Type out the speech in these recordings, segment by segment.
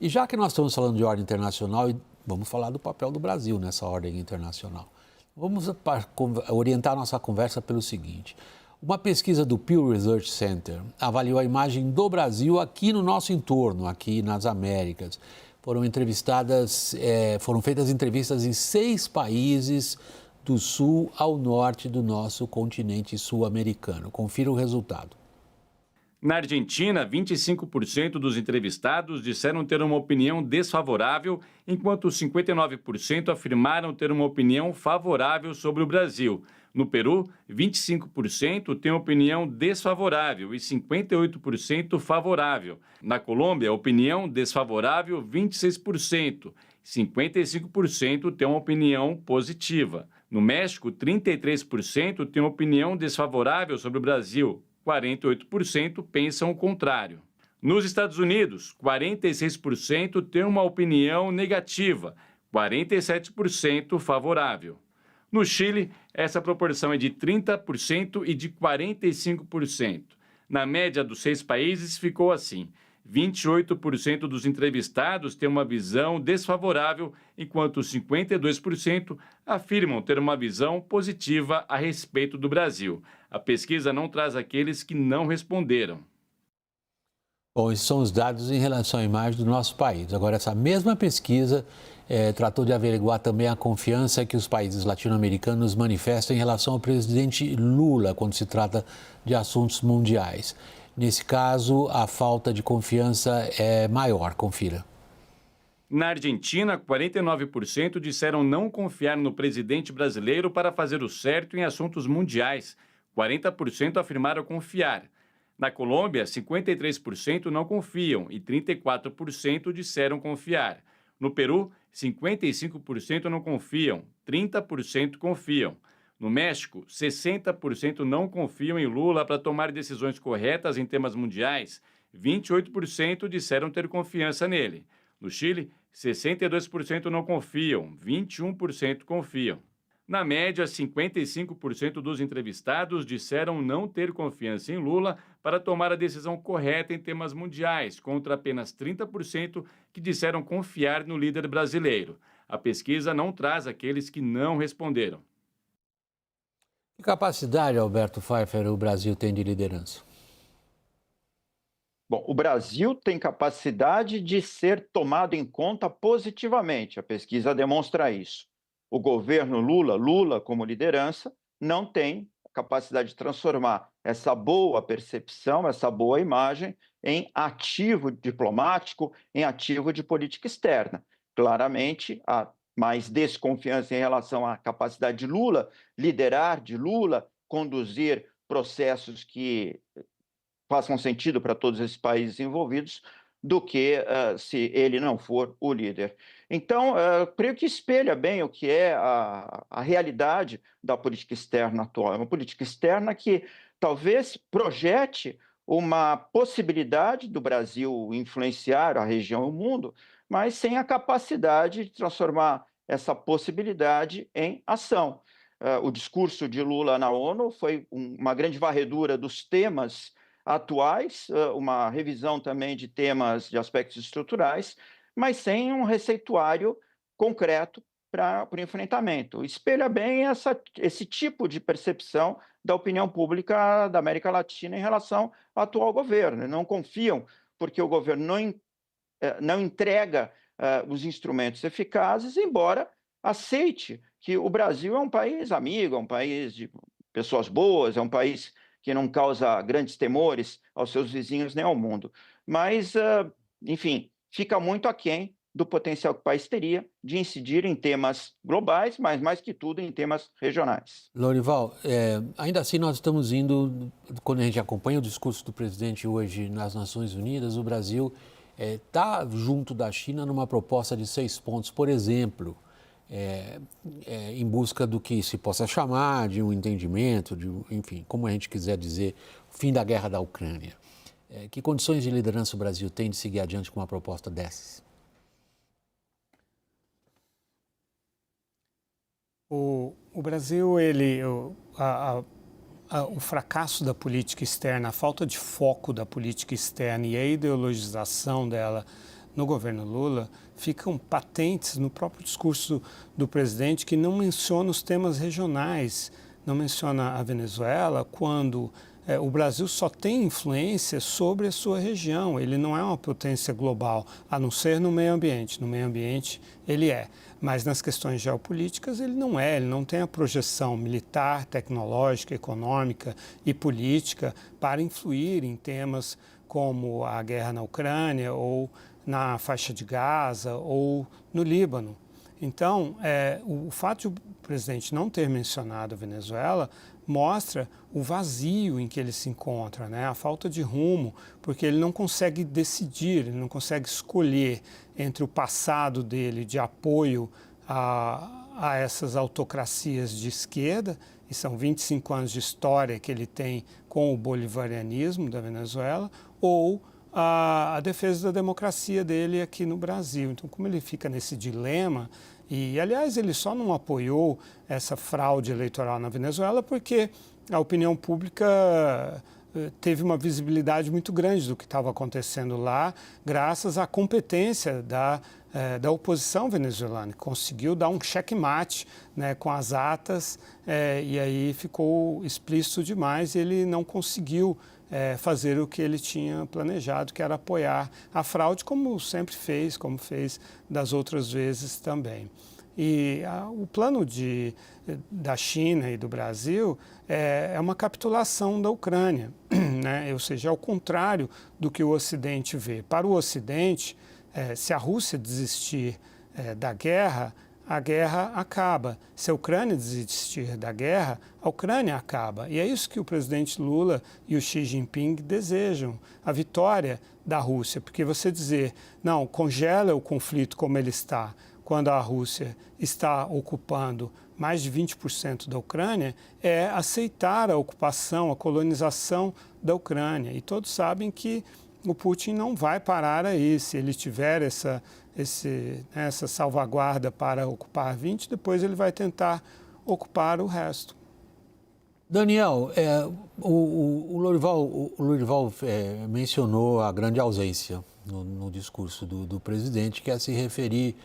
E já que nós estamos falando de ordem internacional, vamos falar do papel do Brasil nessa ordem internacional. Vamos orientar a nossa conversa pelo seguinte. Uma pesquisa do Pew Research Center avaliou a imagem do Brasil aqui no nosso entorno, aqui nas Américas. Foram feitas entrevistas em 6 países do sul ao norte do nosso continente sul-americano. Confira o resultado. Na Argentina, 25% dos entrevistados disseram ter uma opinião desfavorável, enquanto 59% afirmaram ter uma opinião favorável sobre o Brasil. No Peru, 25% têm opinião desfavorável e 58% favorável. Na Colômbia, opinião desfavorável, 26%. 55% têm uma opinião positiva. No México, 33% têm opinião desfavorável sobre o Brasil. 48% pensam o contrário. Nos Estados Unidos, 46% têm uma opinião negativa, 47% favorável. No Chile, essa proporção é de 30% e de 45%. Na média dos 6 países, ficou assim: 28% dos entrevistados têm uma visão desfavorável, enquanto 52% afirmam ter uma visão positiva a respeito do Brasil. A pesquisa não traz aqueles que não responderam. Bom, esses são os dados em relação à imagem do nosso país. Agora, essa mesma pesquisa tratou de averiguar também a confiança que os países latino-americanos manifestam em relação ao presidente Lula quando se trata de assuntos mundiais. Nesse caso, a falta de confiança é maior. Confira. Na Argentina, 49% disseram não confiar no presidente brasileiro para fazer o certo em assuntos mundiais. 40% afirmaram confiar. Na Colômbia, 53% não confiam e 34% disseram confiar. No Peru, 55% não confiam, 30% confiam. No México, 60% não confiam em Lula para tomar decisões corretas em temas mundiais. 28% disseram ter confiança nele. No Chile, 62% não confiam, 21% confiam. Na média, 55% dos entrevistados disseram não ter confiança em Lula para tomar a decisão correta em temas mundiais, contra apenas 30% que disseram confiar no líder brasileiro. A pesquisa não traz aqueles que não responderam. Que capacidade, Alberto Pfeiffer, o Brasil tem de liderança? Bom, o Brasil tem capacidade de ser tomado em conta positivamente. A pesquisa demonstra isso. O governo Lula como liderança, não tem a capacidade de transformar essa boa percepção, essa boa imagem, em ativo diplomático, em ativo de política externa. Claramente, há mais desconfiança em relação à capacidade de Lula liderar, de Lula conduzir processos que façam sentido para todos esses países envolvidos, do que se ele não for o líder. Então, creio que espelha bem o que é a realidade da política externa atual. É uma política externa que talvez projete uma possibilidade do Brasil influenciar a região e o mundo, mas sem a capacidade de transformar essa possibilidade em ação. O discurso de Lula na ONU foi uma grande varredura dos temas atuais, uma revisão também de temas de aspectos estruturais, mas sem um receituário concreto para o enfrentamento. Espelha bem esse tipo de percepção da opinião pública da América Latina em relação ao atual governo. Não confiam porque o governo não entrega os instrumentos eficazes, embora aceite que o Brasil é um país amigo, é um país de pessoas boas, é um país que não causa grandes temores aos seus vizinhos nem ao mundo. Mas, enfim, fica muito aquém do potencial que o país teria de incidir em temas globais, mas, mais que tudo, em temas regionais. Lourival, ainda assim nós estamos indo, quando a gente acompanha o discurso do presidente hoje nas Nações Unidas, o Brasil está junto da China numa proposta de 6 pontos, por exemplo, em busca do que se possa chamar de um entendimento, enfim, como a gente quiser dizer, fim da guerra da Ucrânia. Que condições de liderança o Brasil tem de seguir adiante com uma proposta dessas? O Brasil, o fracasso da política externa, a falta de foco da política externa e a ideologização dela no governo Lula ficam patentes no próprio discurso do presidente, que não menciona os temas regionais, não menciona a Venezuela, quando o Brasil só tem influência sobre a sua região. Ele não é uma potência global, a não ser no meio ambiente. No meio ambiente ele é, mas nas questões geopolíticas ele não é. Ele não tem a projeção militar, tecnológica, econômica e política para influir em temas como a guerra na Ucrânia ou na faixa de Gaza ou no Líbano. Então, o fato de o presidente não ter mencionado a Venezuela mostra o vazio em que ele se encontra, né? A falta de rumo, porque ele não consegue decidir, ele não consegue escolher entre o passado dele de apoio a essas autocracias de esquerda, e são 25 anos de história que ele tem com o bolivarianismo da Venezuela, ou a defesa da democracia dele aqui no Brasil. Então, como ele fica nesse dilema, e, aliás, ele só não apoiou essa fraude eleitoral na Venezuela porque a opinião pública teve uma visibilidade muito grande do que estava acontecendo lá, graças à competência da oposição venezuelana, que conseguiu dar um checkmate, né, com as atas, e aí ficou explícito demais e ele não conseguiu fazer o que ele tinha planejado, que era apoiar a fraude, como sempre fez, como fez das outras vezes também. E o plano da China e do Brasil é uma capitulação da Ucrânia, né? Ou seja, ao contrário do que o Ocidente vê. Para o Ocidente, se a Rússia desistir da guerra, a guerra acaba. Se a Ucrânia desistir da guerra, a Ucrânia acaba. E é isso que o presidente Lula e o Xi Jinping desejam, a vitória da Rússia. Porque você dizer, não, congela o conflito como ele está, quando a Rússia está ocupando mais de 20% da Ucrânia, é aceitar a ocupação, a colonização da Ucrânia. E todos sabem que o Putin não vai parar aí. Se ele tiver essa salvaguarda para ocupar 20%, depois ele vai tentar ocupar o resto. Daniel, o Lorival mencionou a grande ausência no discurso do presidente, que é se referir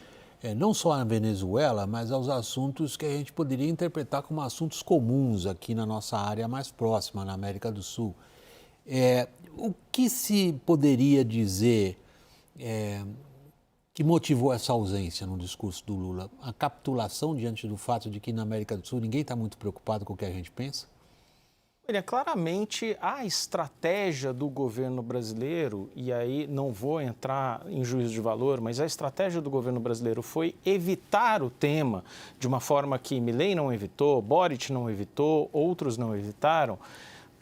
não só à Venezuela, mas aos assuntos que a gente poderia interpretar como assuntos comuns aqui na nossa área mais próxima, na América do Sul. O que se poderia dizer que motivou essa ausência no discurso do Lula? A capitulação diante do fato de que na América do Sul ninguém está muito preocupado com o que a gente pensa? Olha, claramente a estratégia do governo brasileiro, e aí não vou entrar em juízo de valor, mas a estratégia do governo brasileiro foi evitar o tema de uma forma que Milei não evitou, Boric não evitou, outros não evitaram,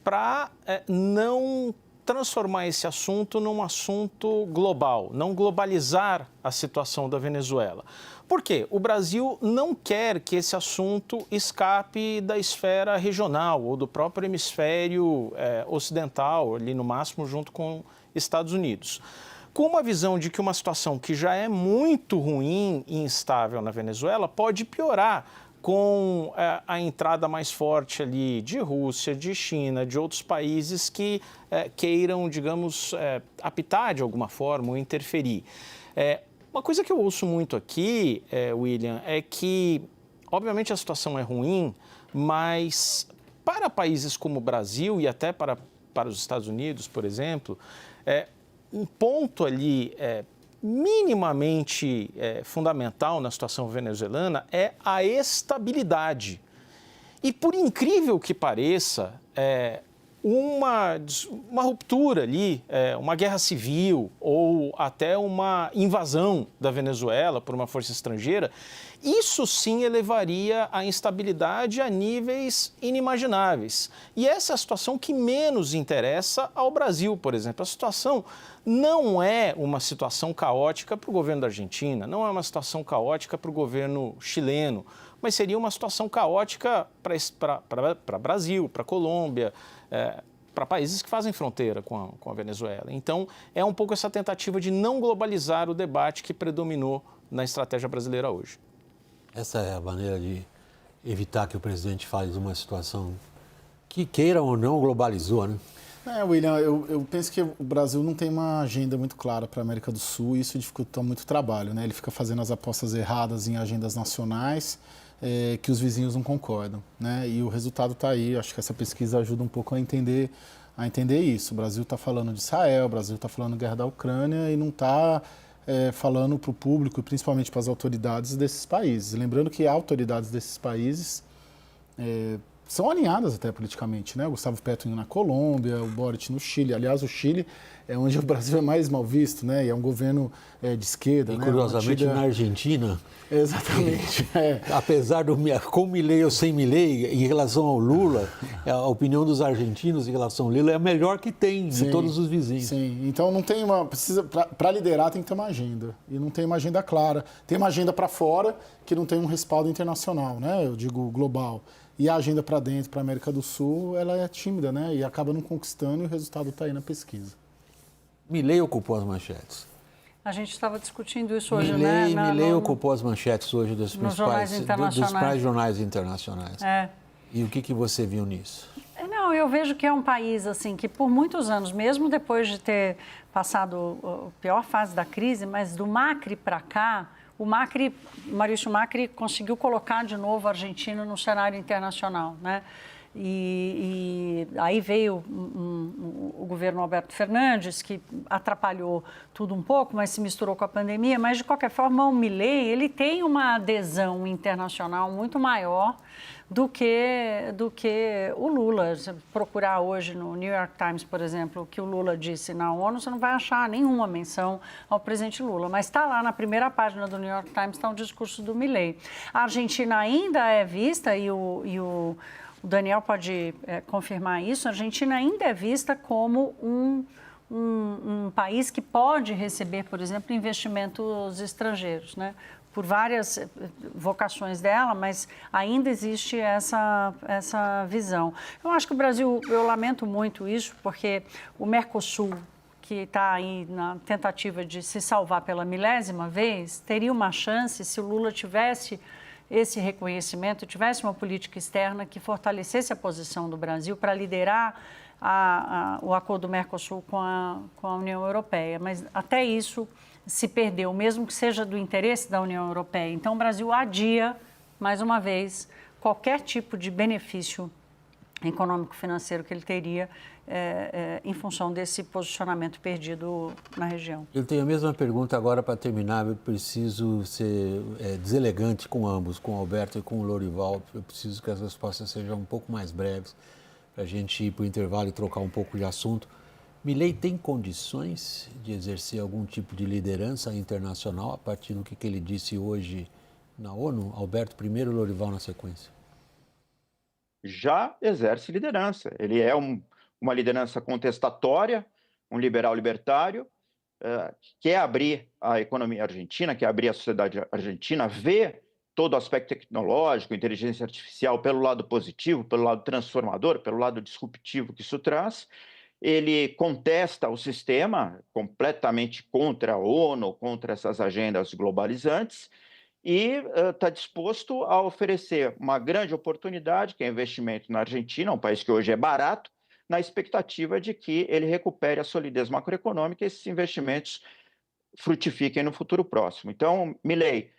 para não transformar esse assunto num assunto global, não globalizar a situação da Venezuela. Por quê? O Brasil não quer que esse assunto escape da esfera regional ou do próprio hemisfério ocidental, ali no máximo junto com Estados Unidos. Com uma visão de que uma situação que já é muito ruim e instável na Venezuela pode piorar com a entrada mais forte ali de Rússia, de China, de outros países que queiram, digamos, apitar de alguma forma ou interferir. Uma coisa que eu ouço muito aqui, William, é que, obviamente, a situação é ruim, mas para países como o Brasil e até para os Estados Unidos, por exemplo, um ponto ali minimamente fundamental na situação venezuelana é a estabilidade. E, por incrível que pareça, uma ruptura ali, uma guerra civil ou até uma invasão da Venezuela por uma força estrangeira, isso sim elevaria a instabilidade a níveis inimagináveis. E essa é a situação que menos interessa ao Brasil, por exemplo. A situação não é uma situação caótica para o governo da Argentina, não é uma situação caótica para o governo chileno, mas seria uma situação caótica para Brasil, para Colômbia, para países que fazem fronteira com a Venezuela. Então, é um pouco essa tentativa de não globalizar o debate que predominou na estratégia brasileira hoje. Essa é a maneira de evitar que o presidente fale de uma situação que, queira ou não, globalizou, né? William, eu penso que o Brasil não tem uma agenda muito clara para a América do Sul e isso dificulta muito o trabalho, né? Ele fica fazendo as apostas erradas em agendas nacionais que os vizinhos não concordam, né? E o resultado está aí. Acho que essa pesquisa ajuda um pouco a entender isso. O Brasil está falando de Israel, o Brasil está falando de guerra da Ucrânia e não está falando para o público e principalmente para as autoridades desses países. Lembrando que autoridades desses países são alinhadas até politicamente, né? O Gustavo Petro na Colômbia, o Boric no Chile. Aliás, o Chile é onde o Brasil é mais mal visto, né? E é um governo de esquerda, e, né? curiosamente, na Argentina... Exatamente. Apesar com Milei ou sem Milei, em relação ao Lula, a opinião dos argentinos em relação ao Lula é a melhor que tem de todos os vizinhos. Sim, então não tem para liderar tem que ter uma agenda. E não tem uma agenda clara. Tem uma agenda para fora que não tem um respaldo internacional, né? Eu digo global. E a agenda para dentro, para a América do Sul, ela é tímida, né? E acaba não conquistando e o resultado está aí na pesquisa. Milei ocupou as manchetes. A gente estava discutindo isso hoje, Milei ocupou as manchetes hoje dos principais jornais internacionais. E o que você viu nisso? Não, eu vejo que é um país assim que por muitos anos, mesmo depois de ter passado a pior fase da crise, mas do Macri para cá, o Maurício Macri conseguiu colocar de novo a Argentina no cenário internacional, né? E aí veio o governo Alberto Fernandes, que atrapalhou tudo um pouco, mas se misturou com a pandemia. Mas, de qualquer forma, o Milei, ele tem uma adesão internacional muito maior do que o Lula. Se procurar hoje no New York Times, por exemplo, o que o Lula disse na ONU, você não vai achar nenhuma menção ao presidente Lula. Mas está lá na primeira página do New York Times, está o discurso do Milei. A Argentina ainda é vista, e o Daniel pode confirmar isso, a Argentina ainda é vista como um país que pode receber, por exemplo, investimentos estrangeiros, né? Por várias vocações dela, mas ainda existe essa visão. Eu acho que o Brasil, eu lamento muito isso, porque o Mercosul, que está aí na tentativa de se salvar pela milésima vez, teria uma chance se o Lula tivesse esse reconhecimento, tivesse uma política externa que fortalecesse a posição do Brasil para liderar o acordo do Mercosul com a União Europeia. Mas até isso se perdeu, mesmo que seja do interesse da União Europeia. Então, o Brasil adia, mais uma vez, qualquer tipo de benefício econômico-financeiro que ele teria em função desse posicionamento perdido na região. Eu tenho a mesma pergunta agora para terminar. Eu preciso ser deselegante com ambos, com o Alberto e com o Lorival. Eu preciso que as respostas sejam um pouco mais breves, para a gente ir para o intervalo e trocar um pouco de assunto. Milei tem condições de exercer algum tipo de liderança internacional a partir do que ele disse hoje na ONU? Alberto primeiro, Lorival na sequência. Já exerce liderança. Ele é uma liderança contestatória, um liberal libertário, quer abrir a economia argentina, quer abrir a sociedade argentina, vê todo o aspecto tecnológico, inteligência artificial pelo lado positivo, pelo lado transformador, pelo lado disruptivo que isso traz. Ele contesta o sistema, completamente contra a ONU, contra essas agendas globalizantes, e está disposto a oferecer uma grande oportunidade, que é investimento na Argentina, um país que hoje é barato, na expectativa de que ele recupere a solidez macroeconômica e esses investimentos frutifiquem no futuro próximo. Então, Milei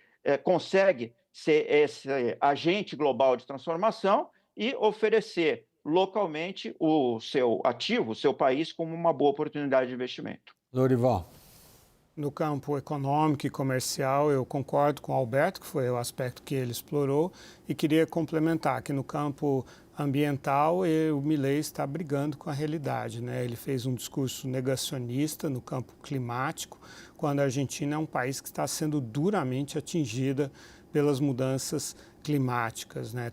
consegue ser esse agente global de transformação e oferecer localmente o seu ativo, o seu país, como uma boa oportunidade de investimento. Lorival. No campo econômico e comercial, eu concordo com o Alberto, que foi o aspecto que ele explorou, e queria complementar que no campo ambiental o Milei está brigando com a realidade, né? Ele fez um discurso negacionista no campo climático, quando a Argentina é um país que está sendo duramente atingida pelas mudanças climáticas, né?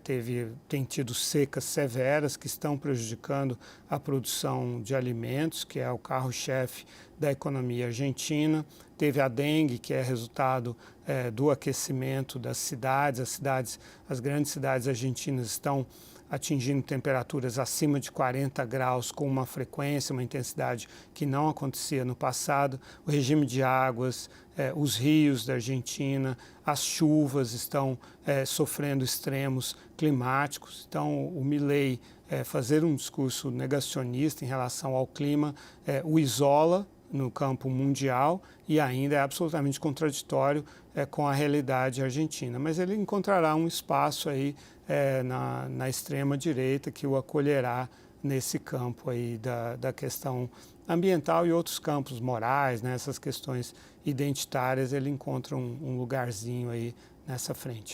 Tem tido secas severas que estão prejudicando a produção de alimentos, que é o carro-chefe da economia argentina. Teve a dengue, que é resultado do aquecimento das cidades. As grandes cidades argentinas estão atingindo temperaturas acima de 40 graus com uma frequência, uma intensidade que não acontecia no passado. O regime de águas, os rios da Argentina, as chuvas estão sofrendo extremos climáticos. Então, o Milei fazer um discurso negacionista em relação ao clima o isola no campo mundial e ainda é absolutamente contraditório com a realidade argentina. Mas ele encontrará um espaço aí na extrema-direita que o acolherá nesse campo aí da questão ambiental e outros campos morais, né? Essas questões identitárias, ele encontra um lugarzinho aí nessa frente.